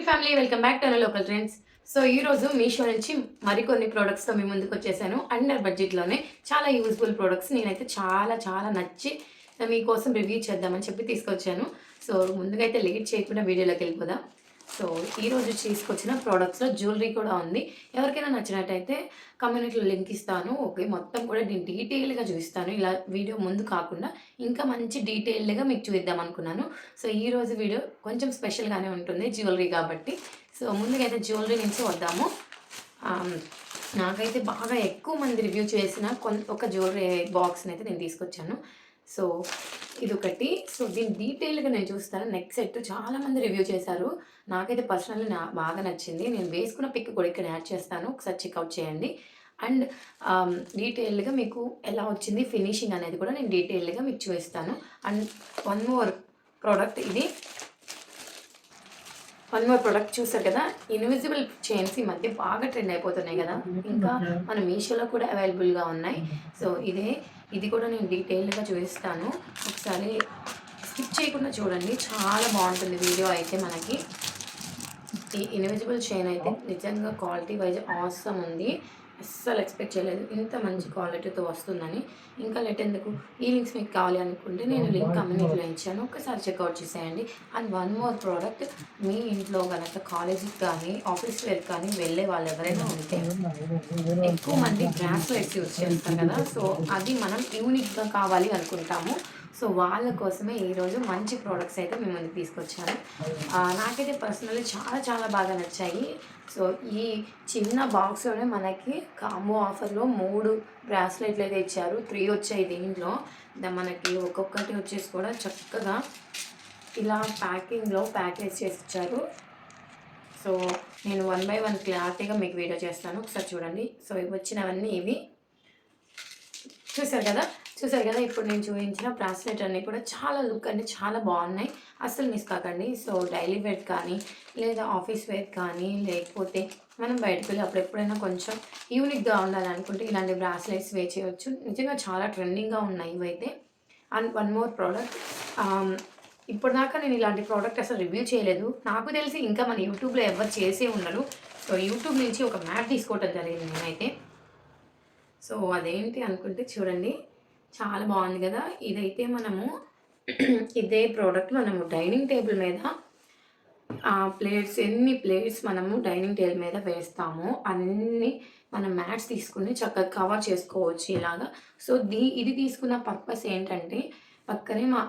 Family welcome back to local trends. So ఈ రోజు మీషో నుంచి మరికొన్ని ప్రొడక్ట్స్‌తో మీ ముందుకు వచ్చేసాను. అండర్ బడ్జెట్‌లోనే చాలా యూజ్‌ఫుల్ ప్రొడక్ట్స్ నేనైతే చాలా నచ్చి మీకోసం రివ్యూ చేద్దామని చెప్పి తీసుకొచ్చాను. సో ముందుగా అయితే లేట్ చేయకుండా వీడియోలోకి వెళ్ళిపోదాం. సో ఈరోజు తీసుకొచ్చిన ప్రోడక్ట్స్‌లో జ్యువెలరీ కూడా ఉంది. ఎవరికైనా నచ్చినట్టయితే కమ్యూనిటీలో లింక్ ఇస్తాను. ఓకే. మొత్తం కూడా నేను డీటెయిల్‌గా చూపిస్తాను. ఇలా వీడియో ముందు కాకుండా ఇంకా మంచి డీటెయిల్డ్‌గా మీకు చూపిద్దాం అనుకున్నాను. సో ఈరోజు వీడియో కొంచెం స్పెషల్‌గానే ఉంటుంది జ్యువెలరీ కాబట్టి. సో ముందుగా అయితే జ్యువెలరీ నుంచి వద్దాము. ఆహ్, నాకైతే బాగా ఎక్కువ మంది రివ్యూ చేసిన ఒక జ్యువెలరీ బాక్స్‌ని అయితే నేను తీసుకొచ్చాను. సో ఇదొకటి. సో దీని డీటెయిల్‌గా నేను చూస్తాను. నెక్ సెట్ చాలామంది రివ్యూ చేశారు. నాకైతే పర్సనల్లీ బాగా నచ్చింది. నేను వేసుకున్న పిక్ కూడా ఇక్కడ యాడ్ చేస్తాను. ఒకసారి చెక్‌ఔట్ చేయండి. అండ్ డీటెయిల్డ్‌గా మీకు ఎలా వచ్చింది ఫినిషింగ్ అనేది కూడా నేను డీటెయిల్డ్‌గా మీకు చూపిస్తాను. అండ్ వన్ మోర్ ప్రోడక్ట్ ఇది. వన్ మోర్ ప్రొడక్ట్ చూసారు కదా! ఇన్విజిబుల్ చైన్స్ ఈ మధ్య బాగా ట్రెండ్ అయిపోతున్నాయి కదా! ఇంకా మన మీషోలో కూడా అవైలబుల్‌గా ఉన్నాయి. సో ఇది కూడా నేను డీటెయిల్డ్‌గా చూపిస్తాను. ఒకసారి స్కిప్ చేయకుండా చూడండి. చాలా బాగుంటుంది వీడియో అయితే మనకి. ఈ ఇన్విజిబుల్ చైన్ అయితే నిజంగా క్వాలిటీ వైజ్ ఆసమ్ ఉంది. అస్సలు ఎక్స్‌పెక్ట్ చేయలేదు ఇంత మంచి క్వాలిటీతో వస్తుందని. ఇంకా లేట్ ఎందుకు, ఈ లింక్స్ మీకు కావాలి అనుకుంటే నేను లింక్ కమ్యూనిటీలో ఇచ్చాను. ఒక్కసారి చెక్‌ఔట్ చేసేయండి. అండ్ వన్ మోర్ ప్రోడక్ట్, మీ ఇంట్లో గనక కాలేజీకి కానీ, ఆఫీస్ వేర్ కానీ వెళ్ళే వాళ్ళు ఎవరైనా ఉంటే ఎక్కువ మంది బ్రాస్లెట్స్ యూజ్ చేస్తారు కదా! సో అది మనం యూనిక్‌గా కావాలి అనుకుంటాము. సో వాళ్ళ కోసమే ఈరోజు మంచి ప్రోడక్ట్స్ అయితే మీ ముందుకు తీసుకొచ్చాను. నాకైతే పర్సనల్లీ చాలా బాగా నచ్చాయి. సో ఈ చిన్న బాక్స్‌లోనే మనకి కాంబో ఆఫర్‌లో 3 బ్రాస్లెట్లు అయితే ఇచ్చారు. 3 వచ్చాయి దీంట్లో. మనకి ఒక్కొక్కటి వచ్చేసి కూడా చక్కగా ఇలా ప్యాకింగ్‌లో ప్యాకేజ్ చేసి ఇచ్చారు. సో నేను వన్ బై వన్ క్లారిటీగా మీకు వీడియో చేస్తాను. ఒకసారి చూడండి. సో ఇవి వచ్చినవన్నీ ఇవి. చూసారు కదా! ఇప్పుడు నేను చూపించిన బ్రాస్లెట్ అన్నీ కూడా చాలా లుక్ అన్నీ చాలా బాగున్నాయి. అస్సలు మిస్ కాకండి. సో డైలీ వేర్ కానీ, లేదా ఆఫీస్ వేర్ కానీ, లేకపోతే మనం బయటకు వెళ్ళి అప్పుడు ఎప్పుడైనా కొంచెం యూనిక్‌గా ఉండాలనుకుంటే ఇలాంటి బ్రాస్లెట్స్ వేర్ చేయొచ్చు. నిజంగా చాలా ట్రెండింగ్‌గా ఉన్నాయి ఇవైతే. అండ్ వన్ మోర్ ప్రోడక్ట్, ఇప్పటిదాకా నేను ఇలాంటి ప్రోడక్ట్ అసలు రివ్యూ చేయలేదు. నాకు తెలిసి ఇంకా మన యూట్యూబ్‌లో ఎవరు చేసే ఉండరు. సో యూట్యూబ్ నుంచి ఒక మ్యాట్ తీసుకోవడం జరిగింది నేనైతే. సో అదేంటి అనుకుంటే చూడండి, చాలా బాగుంది కదా! ఇదైతే మనము ఇదే ప్రోడక్ట్ మనము డైనింగ్ టేబుల్ మీద ఎన్ని ప్లేట్స్ మనము డైనింగ్ టేబుల్ మీద వేస్తామో అన్నీ మనం మ్యాట్స్ తీసుకుని చక్కగా కవర్ చేసుకోవచ్చు ఇలాగా. సో ఇది తీసుకున్న పర్పస్ ఏంటంటే, పక్కనే మా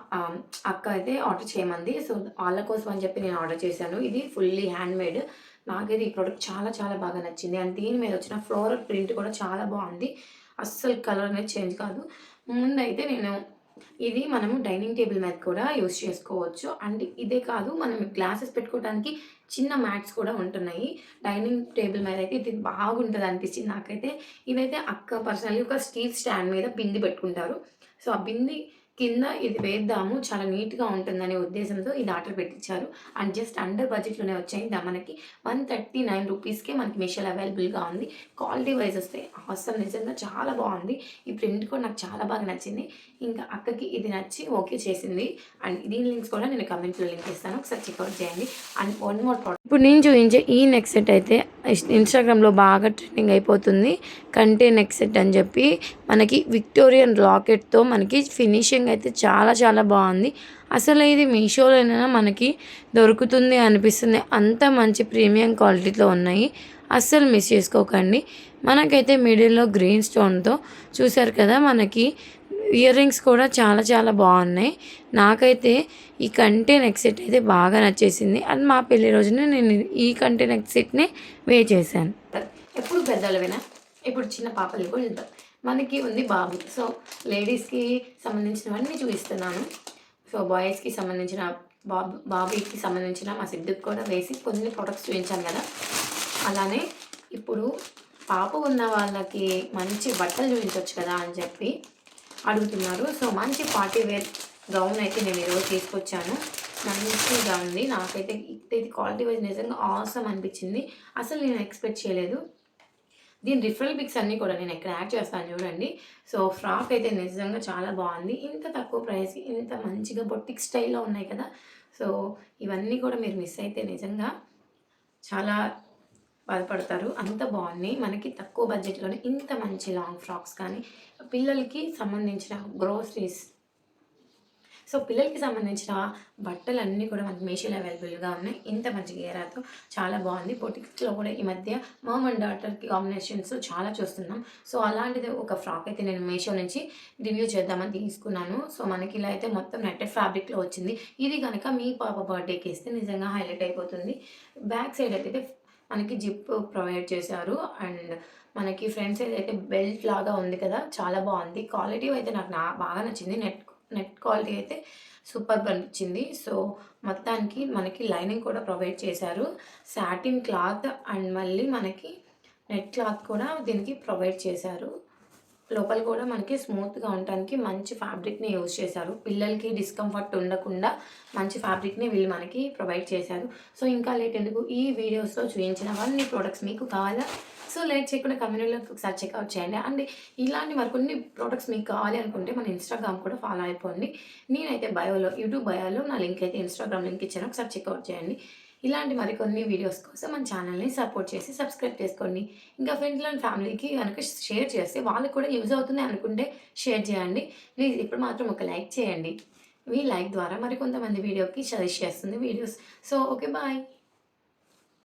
అక్క అయితే ఆర్డర్ చేయమంది. సో వాళ్ళ కోసం అని చెప్పి నేను ఆర్డర్ చేశాను. ఇది ఫుల్లీ హ్యాండ్‌మేడ్. నాకైతే ఈ ప్రోడక్ట్ చాలా బాగా నచ్చింది. అండ్ దీని మీద వచ్చిన ఫ్లోరల్ ప్రింట్ కూడా చాలా బాగుంది. అస్సలు కలర్ అనేది చేంజ్ కాదు. ముందైతే నేను ఇది మనము డైనింగ్ టేబుల్ మీద కూడా యూజ్ చేసుకోవచ్చు. అండ్ ఇదే కాదు, మనం గ్లాసెస్ పెట్టుకోవడానికి చిన్న మ్యాట్స్ కూడా ఉంటున్నాయి. డైనింగ్ టేబుల్ మీద అయితే ఇది బాగుంటది అనిపించింది నాకైతే. ఇదైతే అక్క పర్సనల్లీ ఒక స్టీల్ స్టాండ్ మీద బింది పెట్టుకుంటారు. సో ఆ బింది కింద ఇది వేద్దాము, చాలా నీట్‌గా ఉంటుందనే ఉద్దేశంతో ఇది ఆర్డర్ పెట్టించారు. అండ్ జస్ట్ అండర్ బడ్జెట్‌లోనే వచ్చాయి. మనకి 139 రూపీస్‌కే మనకి మీషోలో అవైలబుల్‌గా ఉంది. క్వాలిటీ వైజ్ వస్తే అసలు నిజంగా చాలా బాగుంది. ఈ ప్రింట్ కూడా నాకు చాలా బాగా నచ్చింది. ఇంకా అక్కకి ఇది నచ్చి ఓకే చేసింది. అండ్ దీని లింక్స్ కూడా నేను కమెంట్‌లో లింక్ ఇస్తాను. ఒకసారి చెక్‌ఔట్ చేయండి. అండ్ వన్ మోర్ ప్రోడక్ట్, ఇప్పుడు నేను చూపించే ఈ నెక్ సెట్ అయితే ఇన్‌స్టాగ్రామ్‌లో బాగా ట్రెండింగ్ అయిపోతుంది. కంటే నెక్ సెట్ అని చెప్పి మనకి విక్టోరియన్ లాకెట్‌తో మనకి ఫినిషింగ్ అయితే చాలా బాగుంది. అసలు ఇది మీషోలోనైనా మనకి దొరుకుతుంది అనిపిస్తుంది. అంత మంచి ప్రీమియం క్వాలిటీలో ఉన్నాయి. అస్సలు మిస్ చేసుకోకండి. మనకైతే మిడిల్లో గ్రీన్ స్టోన్తో చూసారు కదా, మనకి ఇయర్ రింగ్స్ కూడా చాలా బాగున్నాయి. నాకైతే ఈ కంటే నెక్ సెట్ అయితే బాగా నచ్చేసింది. అండ్ మా పెళ్లి రోజున నేను ఈ కంటే నెక్ సెట్‌ని వేర్ చేశాను. ఎప్పుడు పెద్దోళ్ళవేనా, ఇప్పుడు చిన్న పాపలు కూడా చూద్దాం. మనకి ఉంది బాబు. సో లేడీస్‌కి సంబంధించినవన్నీ చూపిస్తున్నాను. సో బాయ్స్‌కి సంబంధించిన బాబీకి సంబంధించిన మా సిద్దుకి కూడా వేసి కొన్ని ప్రొడక్ట్స్ చూపించాను కదా! అలానే ఇప్పుడు పాప ఉన్న వాళ్ళకి మంచి బట్టలు చూపించొచ్చు కదా అని చెప్పి అడుగుతున్నారు. సో మంచి పార్టీ వేర్ గౌన్ అయితే నేను ఈరోజు తీసుకొచ్చాను. మంచిగా ఉంది. నాకైతే ఇది క్వాలిటీ వైజ్ నిజంగా ఆసమ్ అనిపించింది. అసలు నేను ఎక్స్పెక్ట్ చేయలేదు. దీని రిఫరల్ పిక్స్ అన్నీ కూడా నేను ఇక్కడ యాడ్ చేస్తాను చూడండి. సో ఫ్రాక్ అయితే నిజంగా చాలా బాగుంది. ఇంత తక్కువ ప్రైస్‌కి ఇంత మంచిగా బొటిక్ స్టైల్‌లో ఉన్నాయి కదా! సో ఇవన్నీ కూడా మీరు మిస్ అయితే నిజంగా చాలా బాధపడతారు. అంత బాగున్నాయి. మనకి తక్కువ బడ్జెట్‌లోనే ఇంత మంచి లాంగ్ ఫ్రాక్స్ కానీ, పిల్లలకి సంబంధించిన గ్రోసరీస్, సో, పిల్లలకి సంబంధించిన బట్టలన్నీ కూడా మనకి మీషోలో అవైలబుల్‌గా ఉన్నాయి. ఇంత మంచి గేరాతో చాలా బాగుంది. బొటిక్స్‌లో కూడా ఈ మధ్య మామ్ అండ్ డాటర్‌కి కాంబినేషన్స్ చాలా చూస్తున్నాం. సో, అలాంటిది ఒక ఫ్రాక్ అయితే నేను మీషో నుంచి రివ్యూ చేద్దామని తీసుకున్నాను. సో, మనకి ఇలా అయితే మొత్తం నెట్టెడ్ ఫ్యాబ్రిక్‌లో వచ్చింది. ఇది గనక మీ పాప బర్త్‌డేకి ఇస్తే నిజంగా హైలైట్ అయిపోతుంది. బ్యాక్ సైడ్ అయితే మనకి జిప్ ప్రొవైడ్ చేశారు. అండ్ మనకి ఫ్రంట్ సైడ్ అయితే బెల్ట్ లాగా ఉంది కదా! చాలా బాగుంది. క్వాలిటీ అయితే నాకు బాగా నచ్చింది. నెట్ క్వాలిటీ అయితే సూపర్‌గా అనిపించింది. సో, మొత్తానికి మనకి లైనింగ్ కూడా ప్రొవైడ్ చేశారు. సాటిన్ క్లాత్ అండ్ మళ్ళీ మనకి నెట్ క్లాత్ కూడా దీనికి ప్రొవైడ్ చేశారు. లోపల కూడా మనకి స్మూత్‌గా ఉండటానికి మంచి ఫ్యాబ్రిక్‌ని యూజ్ చేశారు. పిల్లలకి డిస్కంఫర్ట్ ఉండకుండా మంచి ఫ్యాబ్రిక్‌ని వీళ్ళు మనకి ప్రొవైడ్ చేశారు. సో, ఇంకా లేట్ ఎందుకు, ఈ వీడియోస్‌లో చూయించినవన్నీ ప్రొడక్ట్స్ మీకు కావాలా? సో, లేట్ చేయకుండా కమ్యూనిటీలోకి ఒకసారి చెక్‌ఔట్ చేయండి. అండ్ ఇలాంటి మరికొన్ని ప్రొడక్ట్స్ మీకు కావాలి అనుకుంటే మన ఇన్‌స్టాగ్రామ్ కూడా ఫాలో అయిపోండి. నేనైతే యూట్యూబ్ బయోలో నా లింక్ అయితే ఇన్‌స్టాగ్రామ్ లింక్ ఇచ్చాను. ఒకసారి చెక్‌ఔట్ చేయండి. ఇలాంటి మరికొన్ని వీడియోస్ కోసం మన ఛానల్‌ని సపోర్ట్ చేసి సబ్స్క్రైబ్ చేసుకోండి. ఇంకా ఫ్రెండ్స్ అండ్ ఫ్యామిలీకి గనుక షేర్ చేస్తే వాళ్ళకి కూడా యూజ్ అవుతుంది అనుకుంటే షేర్ చేయండి. ప్లీజ్ ఇప్పుడు మాత్రం ఒక లైక్ చేయండి. మీ లైక్ ద్వారా మరికొంతమంది వీడియోకి సజెస్ట్ చేస్తుంది వీడియోస్. So, okay. బాయ్.